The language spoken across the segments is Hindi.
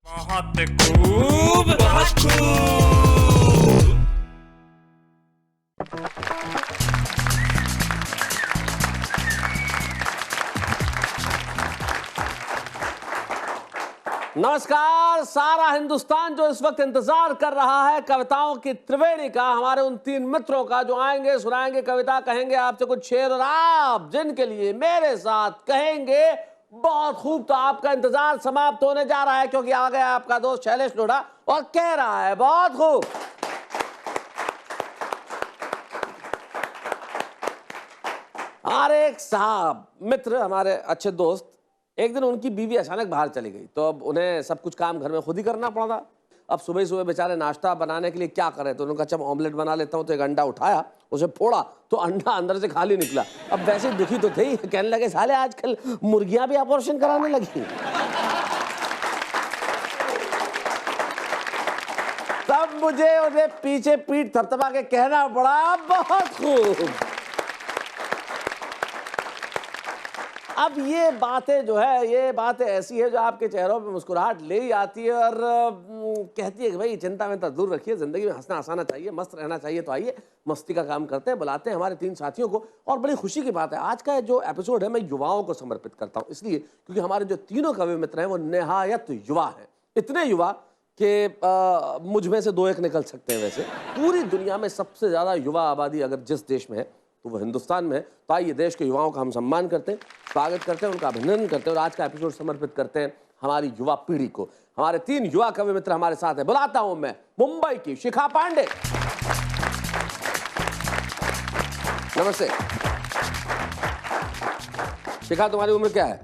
बहुत खूब, बहुत खूब। नमस्कार। सारा हिंदुस्तान जो इस वक्त इंतजार कर रहा है कविताओं की त्रिवेणी का, हमारे उन तीन मित्रों का जो आएंगे, सुनाएंगे कविता, कहेंगे आपसे कुछ शेर और आप जिनके लिए मेरे साथ कहेंगे बहुत खूब। तो आपका इंतजार समाप्त होने जा रहा है क्योंकि आ गया आपका दोस्त शैलेश लोढ़ा और कह रहा है बहुत खूब। हमारे एक साहब मित्र, हमारे अच्छे दोस्त, एक दिन उनकी बीवी अचानक बाहर चली गई तो अब उन्हें सब कुछ काम घर में खुद ही करना पड़ा था। अब सुबह सुबह बेचारे नाश्ता बनाने के लिए क्या करें, तो उन्होंने कहा चल ऑमलेट बना लेता हूँ। तो एक अंडा उठाया, उसे फोड़ा तो अंडा अंदर से खाली निकला। अब वैसे दुखी तो थे ही, कहने लगे साले आजकल मुर्गियां भी ऑपरेशन कराने लगी। तब मुझे उन्हें पीछे पीठ थपथपा के कहना पड़ा बहुत खूब। अब ये बातें जो है, ये बातें ऐसी है जो आपके चेहरों पे मुस्कुराहट ले ही आती है और कहती है कि भाई चिंता में दूर रखिए, जिंदगी में हंसना हंसाना चाहिए, मस्त रहना चाहिए। तो आइए मस्ती का काम करते हैं, बुलाते हैं हमारे तीन साथियों को। और बड़ी खुशी की बात है, आज का जो एपिसोड है मैं युवाओं को समर्पित करता हूँ, इसलिए क्योंकि हमारे जो तीनों कवि मित्र हैं वो निहायत युवा हैं। इतने युवा कि मुझ में से दो एक निकल सकते हैं। वैसे पूरी दुनिया में सबसे ज्यादा युवा आबादी अगर जिस देश में है तो वो हिंदुस्तान में है। तो आइए देश के युवाओं का हम सम्मान करते हैं, स्वागत करते हैं, उनका अभिनंदन करते हैं और आज का एपिसोड समर्पित करते हैं हमारी युवा पीढ़ी को। हमारे तीन युवा कवि मित्र हमारे साथ हैं। बुलाता हूं मैं मुंबई की शिखा पांडे। नमस्ते शिखा, तुम्हारी उम्र क्या है?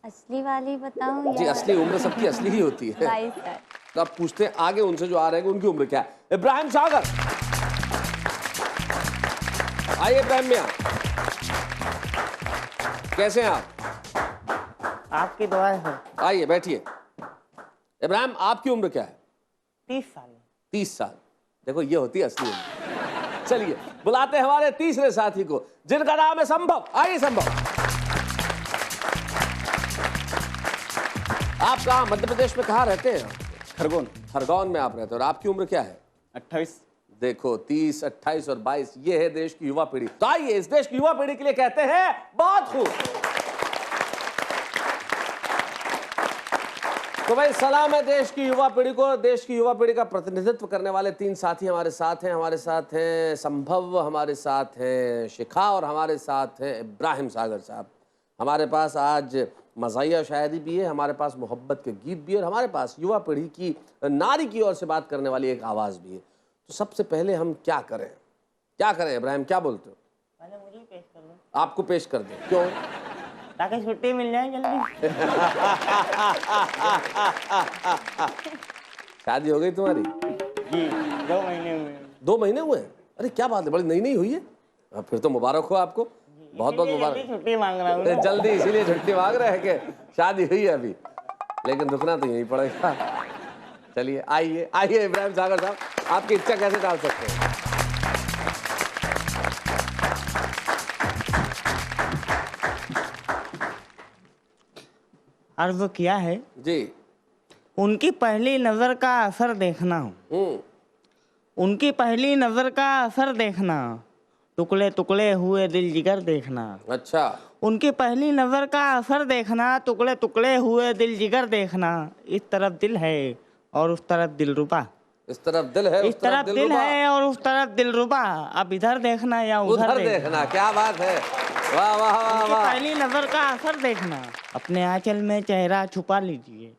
असली वाली बताऊं जी, या असली उम्र सबकी असली ही होती है। 22 साल। तो अब पूछते हैं आगे उनसे जो आ रहे हैं उनकी उम्र क्या है। इब्राहिम सागर, आइए। इब्राहिम मियां, कैसे हैं आप? आपकी दुआ है सर। आइए बैठिए। इब्राहिम, आपकी उम्र क्या है? 30 साल। 30 साल। देखो ये होती है असली उम्र। चलिए बुलाते हैं हमारे तीसरे साथी को जिनका नाम है संभव। आइए संभव। आप कहाँ मध्य प्रदेश में कहाँ रहते हैं? खरगोन। खरगोन में आप रहते हैं। और आपकी उम्र क्या है? 28। देखो 30, 28 और 22, ये है देश की युवा पीढ़ी। तो आइए इस देश की युवा पीढ़ी के लिए कहते हैं बहुत खूब। तो भाई सलाम है देश की युवा पीढ़ी को। देश की युवा पीढ़ी का प्रतिनिधित्व करने वाले तीन साथी हमारे साथ हैं। हमारे साथ हैं संभव, हमारे साथ हैं शिखा और हमारे साथ हैं इब्राहिम सागर साहब। हमारे पास आज मज़ाहिया शायरी भी है, हमारे पास मोहब्बत के गीत भी है और हमारे पास युवा पीढ़ी की, नारी की ओर से बात करने वाली एक आवाज़ भी है। तो सबसे पहले हम क्या करें? क्या करें इब्राहिम, क्या बोलते हो? पहले मुझे पेश कर दो। आपको पेश कर दें? क्यों? ताकि छुट्टी मिल जाए जल्दी। शादी हो गई तुम्हारी? जी 2 महीने हुए। 2 महीने हुए हैं? अरे क्या बात है, बड़ी नई नई हुई है। फिर तो मुबारक हो आपको, बहुत बहुत मुबारक। छुट्टी मांग रहा हूँ। जल्दी इसीलिए छुट्टी मांग रहे हैं कि शादी हुई है अभी, लेकिन रुकना तो यहीं पड़ेगा। चलिए आइए आइए इब्राहिम सागर साहब, आपकी इच्छा कैसे डाल सकते हैं? अर्ज किया है, जी। उनकी पहली नजर का असर देखना। उनकी पहली नजर का असर देखना, टुकड़े टुकड़े हुए दिल जिगर देखना। अच्छा। उनकी पहली नजर का असर देखना, टुकड़े टुकड़े हुए दिल जिगर देखना। इस तरफ दिल है और उस तरफ दिलरुबा। इस तरफ दिल है, इस तरफ दिल है और उस तरफ दिलरुबा। अब इधर देखना या उधर देखना। क्या बात है, वाह वाह वाह उनकी वाह। पहली नजर का असर देखना। अपने आंचल में चेहरा छुपा लीजिए,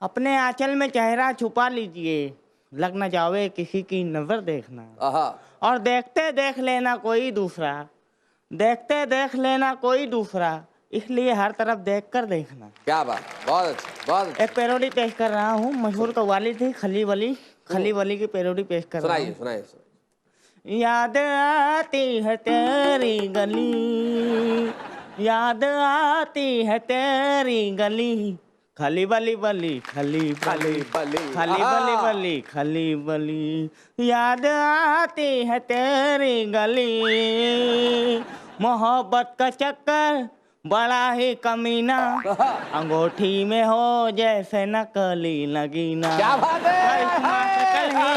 अपने आंचल में चेहरा छुपा लीजिए, लग न जावे किसी की नजर देखना। आहा। और देखते देख लेना कोई दूसरा, देखते देख लेना कोई दूसरा, इसलिए हर तरफ देखकर देखना। क्या बात, बहुत अच्छा, बहुत अच्छा। एक पैरोडी पेश कर रहा हूँ, मशहूर कव्वाली थी खली वली की पैरोडी पेश कर रहा सुनाइए हूँ। सुनाइए। याद आती है तेरी गली, याद आती है तेरी गली, खली बली बली खली बली बली खली बली बली खली बली। याद आती है तेरी गली, मोहब्बत का चक्कर बड़ा ही कमीना, अंगूठी में हो जैसे नकली नगीना। क्या बात है। करिश्मा से कल ही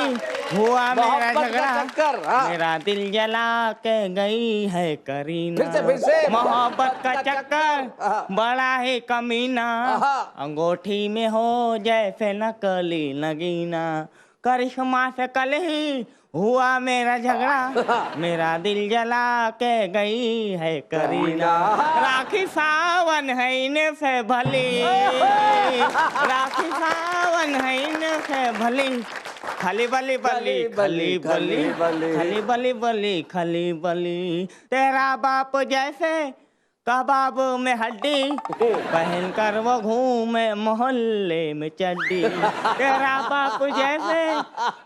हुआ मेरा मोहब्बत का झगड़ा, चक्कर, हाँ। मेरा दिल जला के गई है करीना। फिर से मोहब्बत का चक्कर बड़ा ही कमीना, अंगूठी में हो जैसे नकली नगीना। करिश्मा से कल ही हुआ मेरा झगड़ा, मेरा दिल जला के गई है करीना। राखी सावन है इन्हें से भली, राखी सावन है इन्हें से भली। खली बली बली खली बली खली बली बली खली बली। तेरा बाप जैसे कबाब में हड्डी, पहन कर वो घूमे मोहल्ले में चड्डी। तेरा बाप जैसे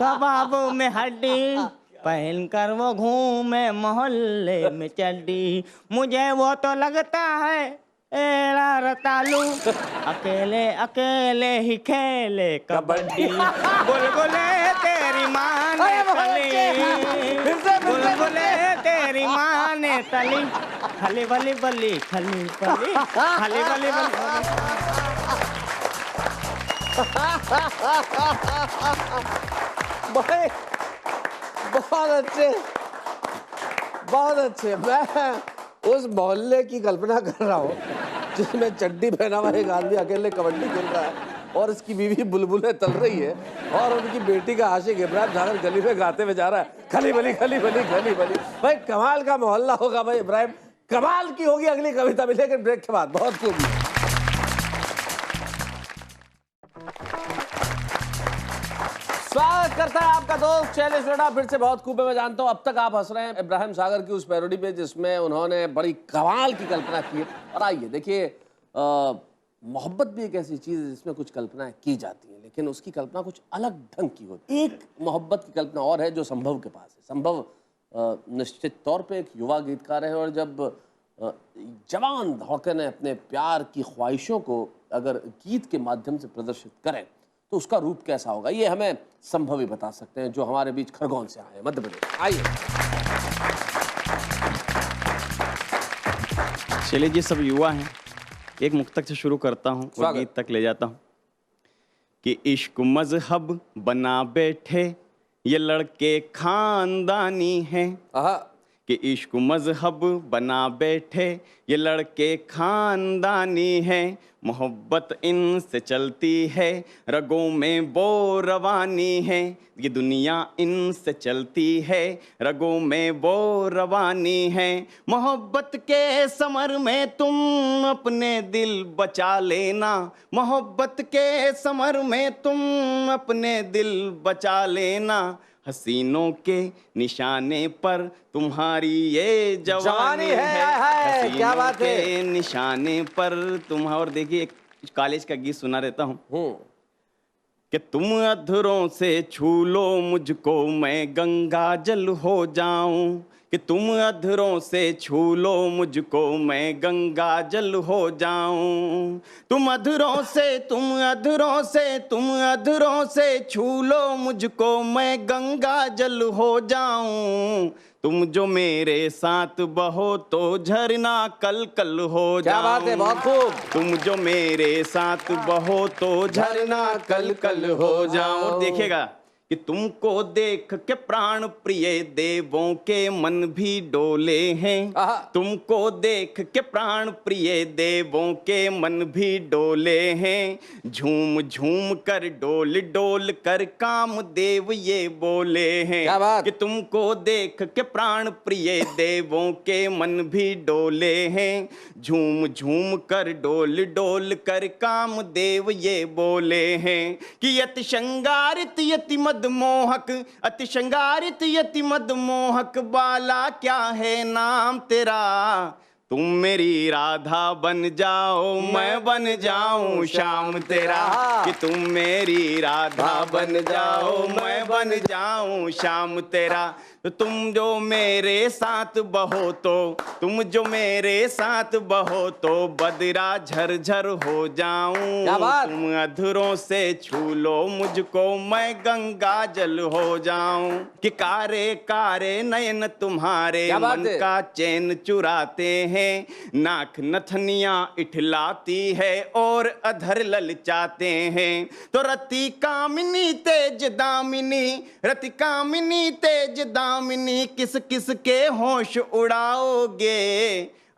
कबाब में हड्डी, पहन कर वो घूमे मोहल्ले में चड्डी। मुझे वो तो लगता है एड़ा रतालू, अकेले अकेले ही खेले कबड्डी। बुलबुले तेरी माँ ने तली, बुलबुले तेरी माँ ने तली। खली बली बली खली बली खली बली बली। भाई बहुत अच्छे, बहुत अच्छे। मैं उस मोहल्ले की कल्पना कर रहा हूँ जिसमें चड्डी पहना हुआ एक आदमी अकेले कबड्डी खेल रहा है और इसकी बीवी बुलबुलें तल रही है और उनकी बेटी का आशिक इब्राहिम झागर गली में गाते हुए जा रहा है, खली बली खली बली खली बली। भाई कमाल का मोहल्ला होगा भाई इब्राहिम, कमाल की होगी अगली कविता भी, लेकिन ब्रेक के बाद। बहुत खूब। स्वागत करता है आपका दोस्त शैलेश रेडा, फिर से बहुत खूब है। मैं जानता हूं अब तक आप हंस रहे हैं इब्राहिम सागर की उस पैरोडी पे जिसमें उन्होंने बड़ी कमाल की कल्पना की है। और आइए देखिए, मोहब्बत भी एक ऐसी चीज है जिसमें कुछ कल्पनाएं की जाती हैं, लेकिन उसकी कल्पना कुछ अलग ढंग की होती है। एक मोहब्बत की कल्पना और है जो संभव के पास है। संभव निश्चित तौर पे एक युवा गीतकार है और जब जवान धड़कन अपने प्यार की ख्वाहिशों को अगर गीत के माध्यम से प्रदर्शित करें तो उसका रूप कैसा होगा, ये हमें संभव ही बता सकते हैं जो हमारे बीच खरगोन से आए हैं, मध्य प्रदेश। आइए। चलिए जी, सब युवा हैं, एक मुक्तक से शुरू करता हूँ और गीत तक ले जाता हूँ कि इश्क मजहब बना बैठे ये लड़के खानदानी हैं, कि इश्क मजहब बना बैठे ये लड़के खानदानी हैं। मोहब्बत इनसे चलती है रगों में वो रवानी है, ये दुनिया इनसे चलती है रगों में वो रवानी है। मोहब्बत के समर में तुम अपने दिल बचा लेना, मोहब्बत के समर में तुम अपने दिल बचा लेना। हसीनों के निशाने पर तुम्हारी ये जवानी है, क्या बात है। के निशाने पर तुम। और देखिए एक कॉलेज का गीत सुना देता हूँ कि तुम अधरों से छू लो मुझको मैं गंगा जल हो जाऊं, कि तुम अधरों से छू लो मुझको मैं गंगा जल हो जाऊं। तुम अधरों से तुम अधरों से तुम अधरों से छू लो मुझको मैं गंगा जल हो जाऊं। तुम जो मेरे साथ बहो तो झरना कल कल हो जाऊं। क्या बात है, बहुत खूब। तुम जो मेरे साथ बहो तो झरना कल कल हो जाऊं। और देखिएगा कि तुमको देख के प्राण प्रिय देवों के मन भी डोले हैं, तुमको देख के प्राण प्रिय देवों के मन भी डोले हैं। झूम झूम कर डोल डोल कर कामदेव ये बोले हैं कि तुमको देख के प्राण प्रिय देवों के मन भी डोले हैं। झूम झूम कर डोल डोल कर कामदेव ये बोले हैं कि यति श्रृंगारित यति मदमोहक अति श्रृंगारित यति मदमोहक बाला क्या है नाम तेरा। तुम मेरी राधा बन जाओ मैं बन जाऊं श्याम तेरा, कि तुम मेरी राधा बन जाओ मैं बन जाऊं श्याम तेरा। तो तुम जो मेरे साथ बहो तो तुम जो मेरे साथ बहो तो बदरा झरझर हो जाऊं। तुम अधरों से छू लो मुझको मैं गंगा जल हो जाऊं। कि कारे कारे नयन तुम्हारे मन का चैन चुराते हैं, हैं, नाक नथनियाँ इठलाती है और अधर ललचाते हैं। तो रति कामिनी तेज दामिनी, रति कामिनी तेज दामिनी, किस किस के होश उड़ाओगे?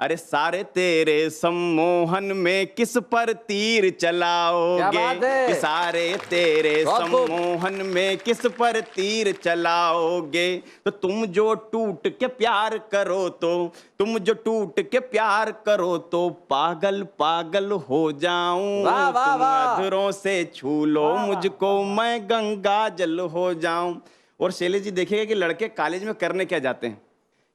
अरे सारे तेरे सम्मोहन में किस पर तीर चलाओगे? कि सारे तेरे सम्मोहन में किस पर तीर चलाओगे? तो तुम जो टूट के प्यार करो तो, तुम जो टूट के प्यार करो तो पागल पागल हो जाऊं। तुम अधरों से छू लो मुझको, मैं गंगा जल हो जाऊं। और शैलेश जी देखिएगा कि लड़के कॉलेज में करने क्या जाते हैं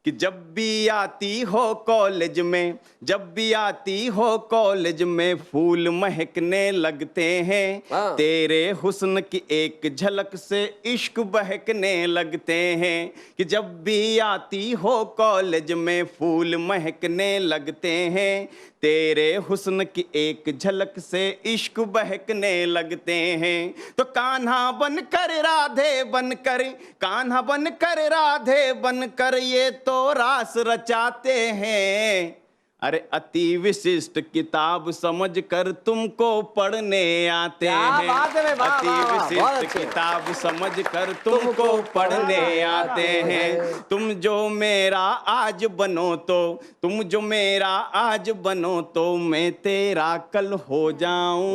कि जब भी आती हो कॉलेज में, जब भी आती हो कॉलेज में फूल महकने लगते हैं। तेरे हुस्न की एक झलक से इश्क बहकने लगते हैं। कि जब भी आती हो कॉलेज में फूल महकने लगते हैं। तेरे हुस्न की एक झलक से इश्क बहकने लगते हैं। तो कान्हा बनकर राधे बनकर, कान्हा बनकर राधे बनकर ये तो रास रचाते हैं। अरे अति विशिष्ट किताब समझकर तुमको पढ़ने आते हैं। अति विशिष्ट किताब समझकर तुमको पढ़ने आते हैं। तुम जो मेरा आज बनो तो, तुम जो मेरा आज बनो तो मैं तेरा कल हो जाऊं।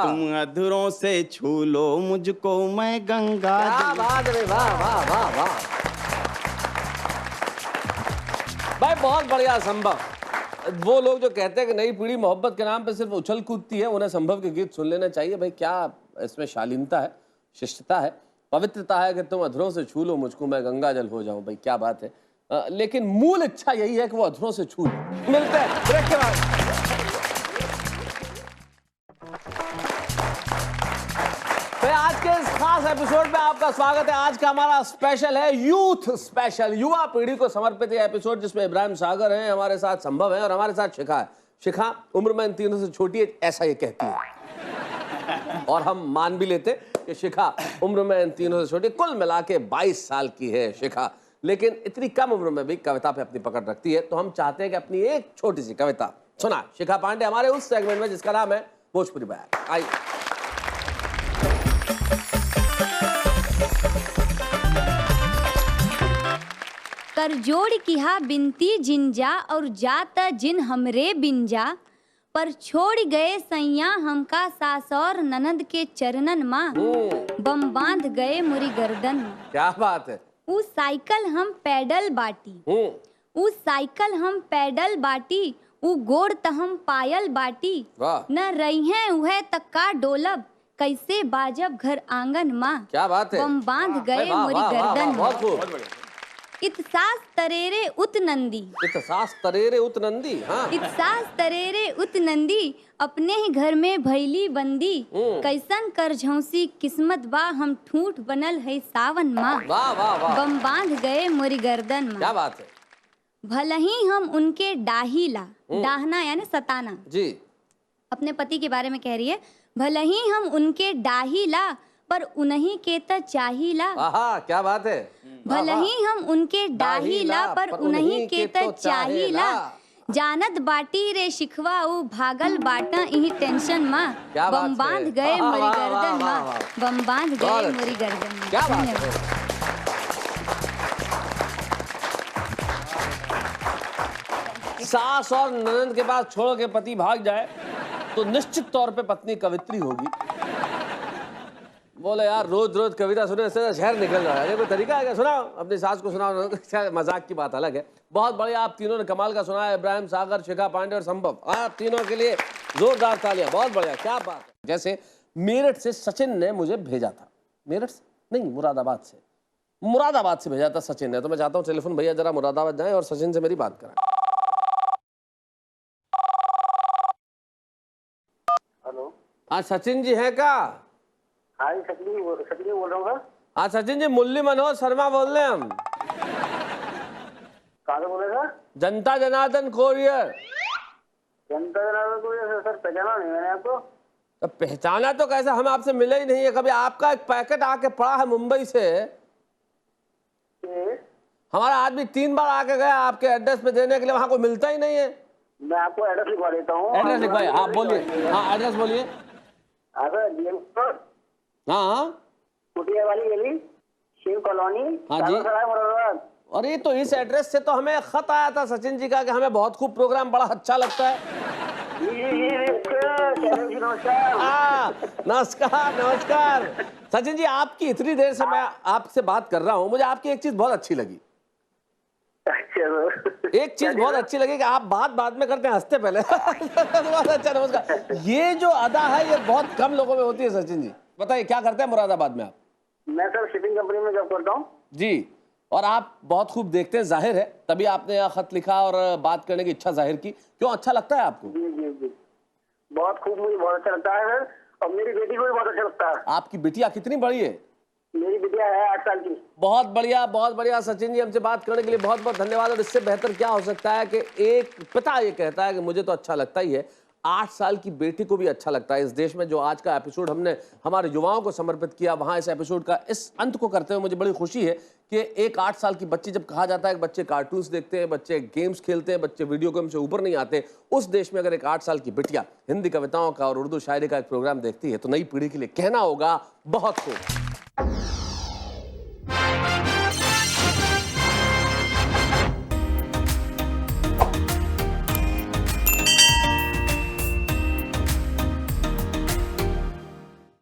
तुम अधरों से छू लो मुझको, मैं गंगा। भाई बहुत बढ़िया संभव। वो लोग जो कहते हैं कि नई पीढ़ी मोहब्बत के नाम पे सिर्फ उछल कूदती है, उन्हें संभव के गीत सुन लेना चाहिए। भाई क्या इसमें शालीनता है, शिष्टता है, पवित्रता है कि तुम अधरों से छू लो मुझको, मैं गंगा जल हो जाऊं। भाई क्या बात है। लेकिन मूल इच्छा यही है कि वो अधरों से छू लो। मिलते हैं ब्रेक के बाद। आज के इस खास एपिसोड में आपका स्वागत है। आज का हमारा स्पेशल है यूथ स्पेशल, युवा पीढ़ी को समर्पित यह एपिसोड, जिसमें इब्राहिम सागर हैं, हमारे साथ संभव है और हमारे साथ शिखा है। शिखा उम्र में इन तीनों से छोटी है, ऐसा ये कहती है और हम मान भी लेते कि शिखा उम्र में इन तीनों से छोटी, कुल मिला के 22 साल की है शिखा। लेकिन इतनी कम उम्र में भी कविता पे अपनी पकड़ रखती है। तो हम चाहते हैं कि अपनी एक छोटी सी कविता सुना शिखा पांडे हमारे उस सेगमेंट में जिसका नाम है भोजपुरी बयान। आइए। कर जोड़ किहा बिनती जिनजा और जाता जिन हमरे बिंजा, पर छोड़ गए सैया हमका सास और ननद के चरणन माँ, बम बांध गए मुरी गर्दन। क्या बात है। ऊ साइकिल हम पैडल बाटी, ऊ साइकिल हम पैडल बाटी, ऊ गोड़ त हम पायल बाटी, न रही हैं उहे तक्का डोलब, कैसे बाजब घर आंगन माँ। क्या बात है। बम बांध गए मुरी गर्दन। इतसास तरेरे उत नंदी, इतसास तरेरे उत नंदी। हाँ। इतसास तरेरे उत नंदी, अपने ही घर में भैली बंदी, कैसन कर झौसी किस्मत बा, हम ठूठ बनल है सावन माँ। वाह वाह वाह। बम बांध गए मोरी गर्दन माँ। क्या बात है। भले ही हम उनके डाहीला, डाहना यानी सताना जी, अपने पति के बारे में कह रही है। भले ही हम उनके डाहीला, पर उन्हीं के त चाहिला। आहा, क्या बात है। भले ही हम उनके डाहीला, पर उन्हीं के त चाहिला, जानत बाटी रे शिखवा ऊ भागल बाटा इही टेंशन माँ। बम बांध गए मोरी गर्दन माँ, बम बांध गए मोरी गर्दन माँ। क्या बात है। सास और ननद के पास छोड़ के पति भाग जाए तो निश्चित तौर पे पत्नी कवित्री होगी। बोले यार रोज रोज कविता सुने से शहर निकल रहा है, ये कोई तरीका है क्या। सुनाओ अपनी सास को, सुनाओ। मजाक की बात अलग है। बहुत बढ़िया, आप तीनों ने कमाल का सुना है। इब्राहिम सागर, शिखा पांडे और संभव, आप तीनों के लिए जोरदार तालियां। बहुत बढ़िया, क्या बात है। जैसे मेरठ से सचिन ने मुझे भेजा था, मेरठ से नहीं मुरादाबाद से, मुरादाबाद से भेजा था सचिन ने। तो मैं चाहता हूँ टेलीफोन भैया जरा मुरादाबाद जाए और सचिन से मेरी बात कराएं। हेलो, हाँ सचिन जी हैं क्या। हाँ सचिन बोल रहा हूँ। हाँ सचिन जी, मुरली मनोज शर्मा बोल रहे हैं हम। कहाँ से बोले सर। जनता जनार्दन कोरियर। जनता जनार्दन कोरियर। सर पहचाना नहीं मैंने आपको। तो पहचाना तो कैसे, हम आपसे मिले ही नहीं है कभी। आपका एक पैकेट आके पड़ा है मुंबई से, हमारा आदमी 3 बार आके गया आपके एड्रेस पे देने के लिए, वहां कोई मिलता ही नहीं है। मैं आपको एड्रेस लिखवा देता हूँ। एड्रेस लिखवाइए, हाँ बोलिए, हाँ एड्रेस बोलिए। हाँ सर, डीएम रोड, हाँ कुटिया वाली गली, शिव कॉलोनी, हाँ जी। सराय, मुरादाबाद। अरे तो इस एड्रेस से तो हमें खत आया था सचिन जी का कि हमें बहुत खूब प्रोग्राम बड़ा अच्छा लगता है। नमस्कार। हाँ नमस्कार नमस्कार। सचिन जी आपकी इतनी देर से मैं आपसे बात कर रहा हूँ, मुझे आपकी एक चीज बहुत अच्छी लगी। एक चीज बहुत अच्छी लगी कि आप बात बाद में करते हैं, हंसते पहले। बहुत अच्छा, नमस्कार। ये जो अदा है ये बहुत कम लोगों में होती है। सचिन जी बताइए क्या करते हैं मुरादाबाद में आप? मैं सर शिपिंग कंपनी में जॉब करता हूँ जी, और आप बहुत खूब देखते हैं, जाहिर है तभी आपने यहाँ खत लिखा और बात करने की इच्छा जाहिर की। क्यों, अच्छा लगता है आपको? जी जी जी, बहुत खूब, मुझे बहुत अच्छा लगता है सर, और मेरी बेटी को भी बहुत अच्छा लगता है। आपकी बिटिया कितनी बड़ी है? मेरी बिटिया है 8 साल की। बहुत बढ़िया बहुत बढ़िया। सचिन जी हमसे बात करने के लिए बहुत बहुत धन्यवाद। और इससे बेहतर क्या हो सकता है कि एक पिता ये कहता है कि मुझे तो अच्छा लगता ही है, 8 साल की बेटी को भी अच्छा लगता है। इस देश में जो आज का एपिसोड हमने हमारे युवाओं को समर्पित किया, वहां इस एपिसोड का इस अंत को करते हुए मुझे बड़ी खुशी है कि एक 8 साल की बच्ची, जब कहा जाता है कि बच्चे कार्टून्स देखते हैं, बच्चे गेम्स खेलते हैं, बच्चे वीडियो गेम से ऊपर नहीं आते, उस देश में अगर एक 8 साल की बिटिया हिंदी कविताओं का और उर्दू शायरी का एक प्रोग्राम देखती है तो नई पीढ़ी के लिए कहना होगा बहुत खूब।